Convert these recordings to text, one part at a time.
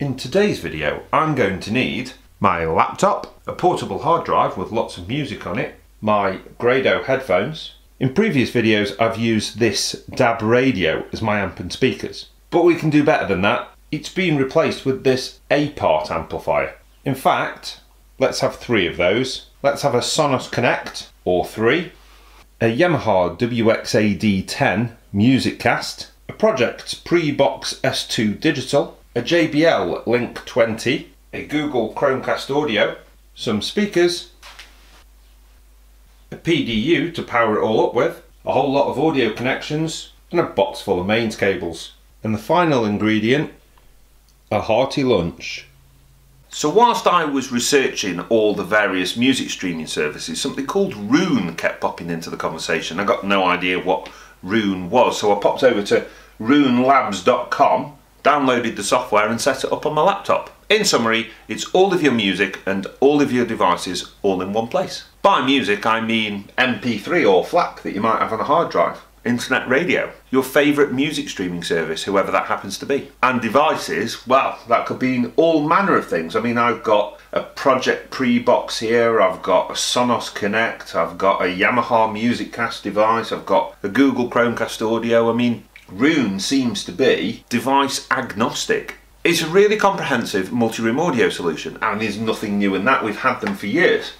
In today's video, I'm going to need my laptop, a portable hard drive with lots of music on it, my Grado headphones. In previous videos, I've used this DAB radio as my amp and speakers, but we can do better than that. It's been replaced with this A-part amplifier. In fact, let's have 3 of those. Let's have a Sonos Connect, or 3, a Yamaha WXAD10 Music Cast, a Project Pre-Box S2 Digital, a JBL Link 20, a Google Chromecast Audio, some speakers, a PDU to power it all up with, a whole lot of audio connections, and a box full of mains cables. And the final ingredient, a hearty lunch. So whilst I was researching all the various music streaming services, something called Roon kept popping into the conversation. I got no idea what Roon was, so I popped over to roonlabs.com, downloaded the software and set it up on my laptop. In summary, it's all of your music and all of your devices all in one place. By music I mean MP3 or FLAC that you might have on a hard drive, internet radio, your favourite music streaming service, whoever that happens to be. And devices, well, that could be all manner of things. I mean, I've got a Project Pre-Box here, I've got a Sonos Connect, I've got a Yamaha Music Cast device, I've got a Google Chromecast Audio. I mean, Roon seems to be device agnostic. It's a really comprehensive multi-room audio solution, and there's nothing new in that. We've had them for years.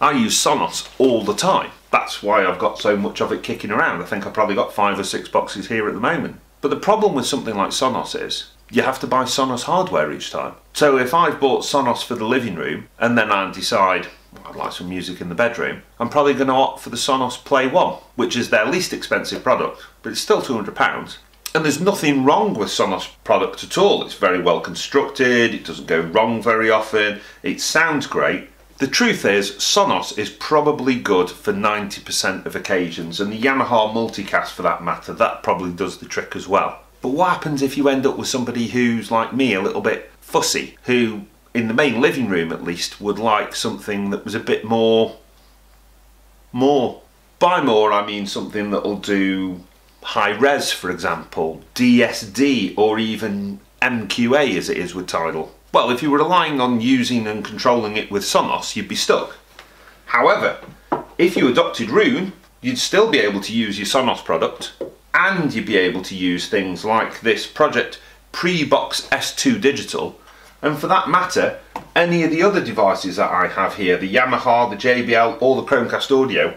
I use Sonos all the time. That's why I've got so much of it kicking around. I think I've probably got 5 or 6 boxes here at the moment. But the problem with something like Sonos is you have to buy Sonos hardware each time. So if I've bought Sonos for the living room and then I decide I'd like some music in the bedroom, I'm probably going to opt for the Sonos Play 1, which is their least expensive product, but it's still £200. And there's nothing wrong with Sonos product at all. It's very well constructed, it doesn't go wrong very often, it sounds great. The truth is, Sonos is probably good for 90% of occasions, and the Yamaha Multicast for that matter, that probably does the trick as well. But what happens if you end up with somebody who's like me, a little bit fussy, who in the main living room at least would like something that was a bit more. By more I mean something that'll do high res, for example, DSD, or even MQA as it is with Tidal. Well, if you were relying on using and controlling it with Sonos, you'd be stuck. However, if you adopted Roon, you'd still be able to use your Sonos product, and you'd be able to use things like this Project Pre-Box S2 Digital, and for that matter, any of the other devices that I have here, the Yamaha, the JBL, or the Chromecast Audio,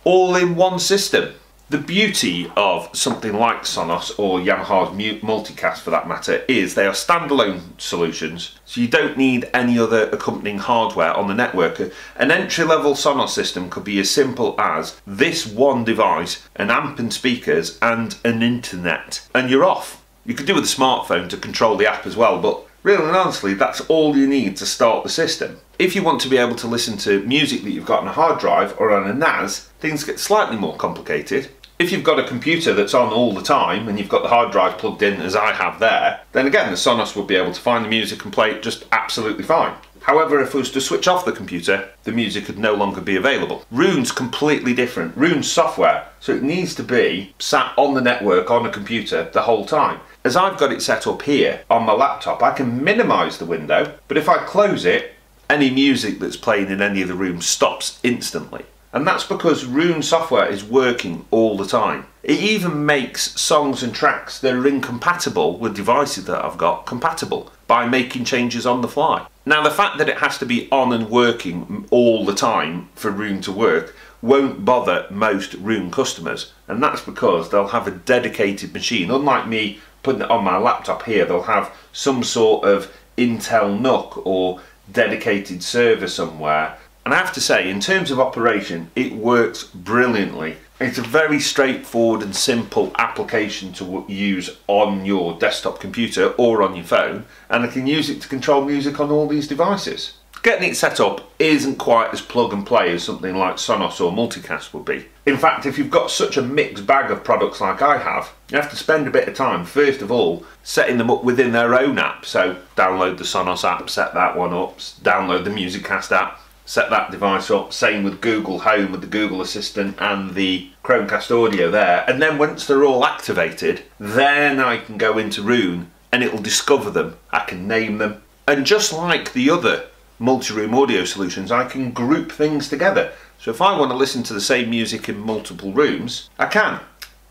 all in one system. The beauty of something like Sonos or Yamaha's Multicast for that matter is they are standalone solutions, so you don't need any other accompanying hardware on the network. An entry-level Sonos system could be as simple as this one device, an amp and speakers and an internet, and you're off. You could do with a smartphone to control the app as well, but really and honestly, that's all you need to start the system. If you want to be able to listen to music that you've got on a hard drive or on a NAS, things get slightly more complicated. If you've got a computer that's on all the time and you've got the hard drive plugged in as I have there, then again the Sonos would be able to find the music and play it just absolutely fine. However, if I was to switch off the computer, the music would no longer be available. Roon's completely different. Roon's software, so it needs to be sat on the network on a computer the whole time. As I've got it set up here on my laptop, I can minimise the window, but if I close it, any music that's playing in any of the rooms stops instantly. And that's because Roon software is working all the time. It even makes songs and tracks that are incompatible with devices that I've got compatible by making changes on the fly. Now, the fact that it has to be on and working all the time for Roon to work won't bother most Roon customers, and that's because they'll have a dedicated machine. Unlike me putting it on my laptop here, they'll have some sort of Intel NUC or dedicated server somewhere. And I have to say, in terms of operation, it works brilliantly. It's a very straightforward and simple application to use on your desktop computer or on your phone, and I can use it to control music on all these devices. Getting it set up isn't quite as plug and play as something like Sonos or Multicast would be. In fact, if you've got such a mixed bag of products like I have, you have to spend a bit of time, first of all, setting them up within their own app. So download the Sonos app, set that one up, download the Musicast app, set that device up. Same with Google Home with the Google Assistant and the Chromecast Audio there. And then once they're all activated, then I can go into Roon and it'll discover them. I can name them. And just like the other multi-room audio solutions, I can group things together. So if I want to listen to the same music in multiple rooms, I can,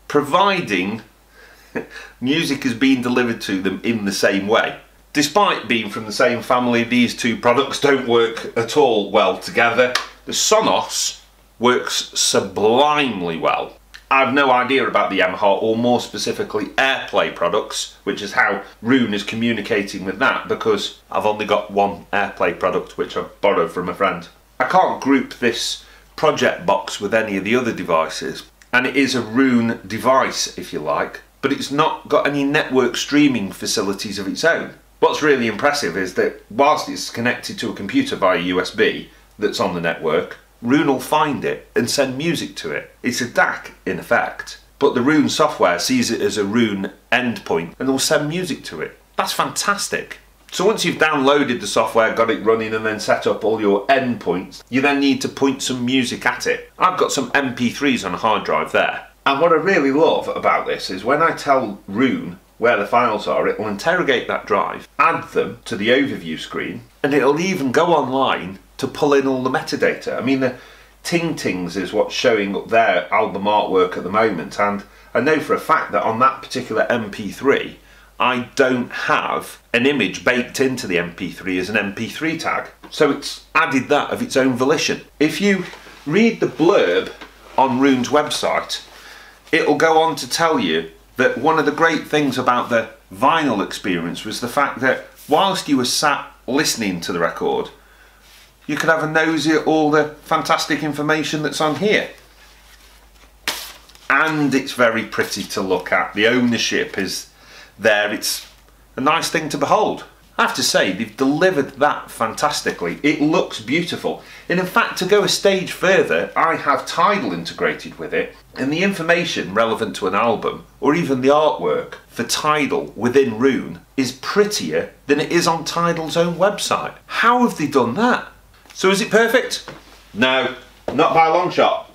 providing music is being delivered to them in the same way. Despite being from the same family, these two products don't work at all well together. The Sonos works sublimely well. I've no idea about the Yamaha, or more specifically AirPlay products, which is how Roon is communicating with that, because I've only got one AirPlay product which I've borrowed from a friend. I can't group this project box with any of the other devices, and it is a Roon device if you like, but it's not got any network streaming facilities of its own. What's really impressive is that whilst it's connected to a computer via USB that's on the network, Roon will find it and send music to it. It's a DAC in effect, but the Roon software sees it as a Roon endpoint and will send music to it. That's fantastic. So once you've downloaded the software, got it running, and then set up all your endpoints, you then need to point some music at it. I've got some MP3s on a hard drive there. And what I really love about this is when I tell Roon where the files are, it will interrogate that drive, add them to the overview screen, and it'll even go online to pull in all the metadata. I mean, the Ting Tings is what's showing up their album artwork at the moment, and I know for a fact that on that particular MP3 I don't have an image baked into the MP3 as an MP3 tag, so it's added that of its own volition. If you read the blurb on Roon's website, it'll go on to tell you that one of the great things about the vinyl experience was the fact that whilst you were sat listening to the record, you could have a nosy at all the fantastic information that's on here. And it's very pretty to look at. The ownership is there. It's a nice thing to behold. I have to say, they've delivered that fantastically. It looks beautiful. And in fact, to go a stage further, I have Tidal integrated with it, and the information relevant to an album, or even the artwork for Tidal within Roon, is prettier than it is on Tidal's own website. How have they done that? So is it perfect? No, not by a long shot.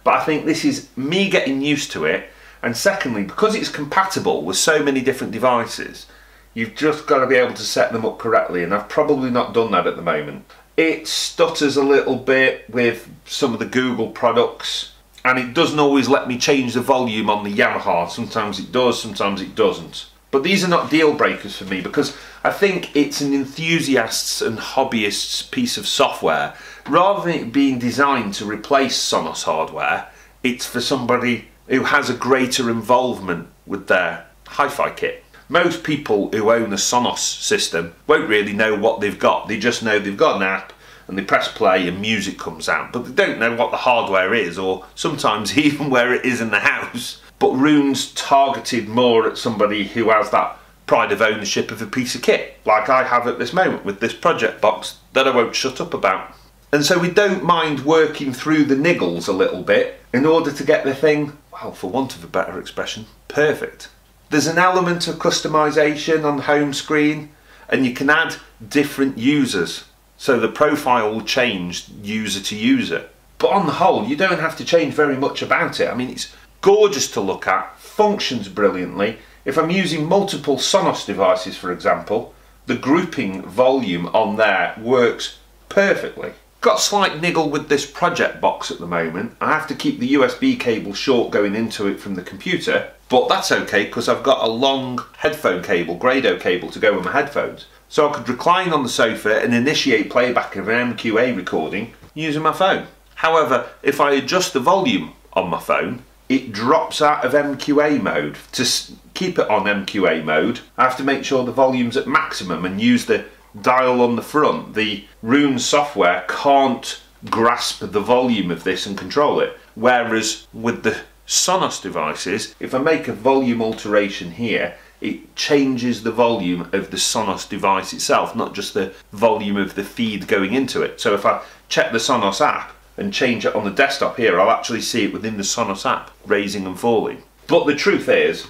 But I think this is me getting used to it, and secondly, because it's compatible with so many different devices, you've just got to be able to set them up correctly, and I've probably not done that at the moment. It stutters a little bit with some of the Google products, and it doesn't always let me change the volume on the Yamaha. Sometimes it does, sometimes it doesn't. But these are not deal breakers for me, because I think it's an enthusiast's and hobbyists piece of software. Rather than it being designed to replace Sonos hardware, it's for somebody who has a greater involvement with their hi-fi kit. Most people who own a Sonos system won't really know what they've got. They just know they've got an app and they press play and music comes out, but they don't know what the hardware is, or sometimes even where it is in the house. But Roon's targeted more at somebody who has that pride of ownership of a piece of kit, like I have at this moment with this project box that I won't shut up about. And so we don't mind working through the niggles a little bit in order to get the thing, well, for want of a better expression, perfect. There's an element of customization on the home screen, and you can add different users, so the profile will change user to user. But on the whole, you don't have to change very much about it. I mean, it's gorgeous to look at, functions brilliantly. If I'm using multiple Sonos devices, for example, the grouping volume on there works perfectly. Got a slight niggle with this project box at the moment. I have to keep the USB cable short going into it from the computer, but that's okay because I've got a long headphone cable, Grado cable, to go with my headphones. So I could recline on the sofa and initiate playback of an MQA recording using my phone. However, if I adjust the volume on my phone, it drops out of MQA mode. To keep it on MQA mode, I have to make sure the volume's at maximum and use the dial on the front. The Roon software can't grasp the volume of this and control it. Whereas with the Sonos devices, if I make a volume alteration here, it changes the volume of the Sonos device itself, not just the volume of the feed going into it. So if I check the Sonos app and change it on the desktop here, I'll actually see it within the Sonos app, raising and falling. But the truth is,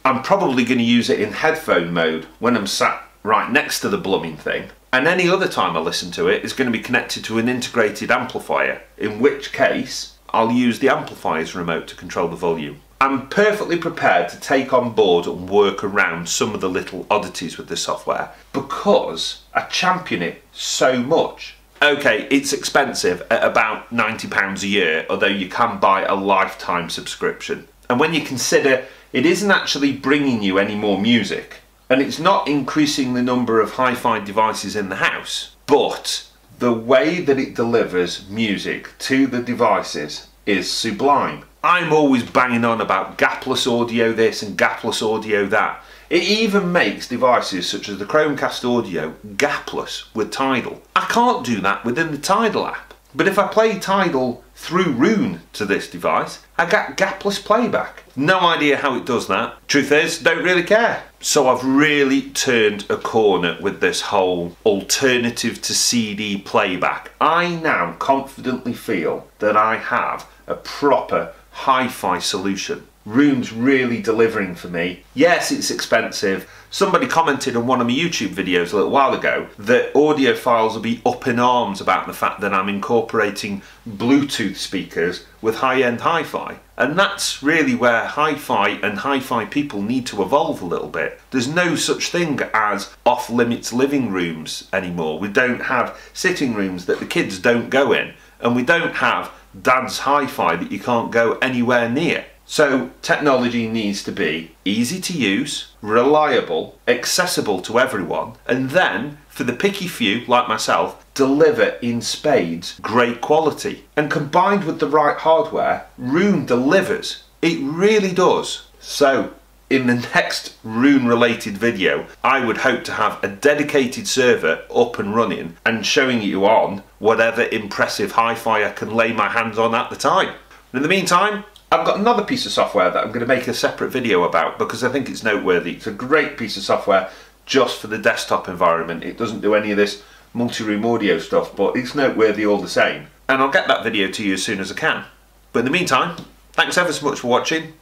I'm probably going to use it in headphone mode when I'm sat right next to the blooming thing, and any other time I listen to it is going to be connected to an integrated amplifier, in which case I'll use the amplifier's remote to control the volume. I'm perfectly prepared to take on board and work around some of the little oddities with this software because I champion it so much. Okay, it's expensive at about £90 a year, although you can buy a lifetime subscription. And when you consider it isn't actually bringing you any more music, and it's not increasing the number of hi-fi devices in the house, but the way that it delivers music to the devices is sublime. I'm always banging on about gapless audio this and gapless audio that. It even makes devices such as the Chromecast Audio gapless with Tidal. I can't do that within the Tidal app. But if I play Tidal through Roon to this device, I get gapless playback. No idea how it does that. Truth is, don't really care. So I've really turned a corner with this whole alternative to CD playback. I now confidently feel that I have a proper hi-fi solution. Roon's really delivering for me. Yes, it's expensive. Somebody commented on one of my YouTube videos a little while ago that audiophiles will be up in arms about the fact that I'm incorporating Bluetooth speakers with high-end hi-fi. And that's really where hi-fi and hi-fi people need to evolve a little bit. There's no such thing as off-limits living rooms anymore. We don't have sitting rooms that the kids don't go in, and we don't have dad's hi-fi that you can't go anywhere near. So technology needs to be easy to use, reliable, accessible to everyone, and then for the picky few like myself, deliver in spades great quality. And combined with the right hardware, Roon delivers. It really does. So in the next Roon related video, I would hope to have a dedicated server up and running and showing you on whatever impressive hi-fi I can lay my hands on at the time. In the meantime, I've got another piece of software that I'm going to make a separate video about because I think it's noteworthy. It's a great piece of software just for the desktop environment. It doesn't do any of this multi-room audio stuff, but it's noteworthy all the same. And I'll get that video to you as soon as I can. But in the meantime, thanks ever so much for watching.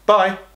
Bye.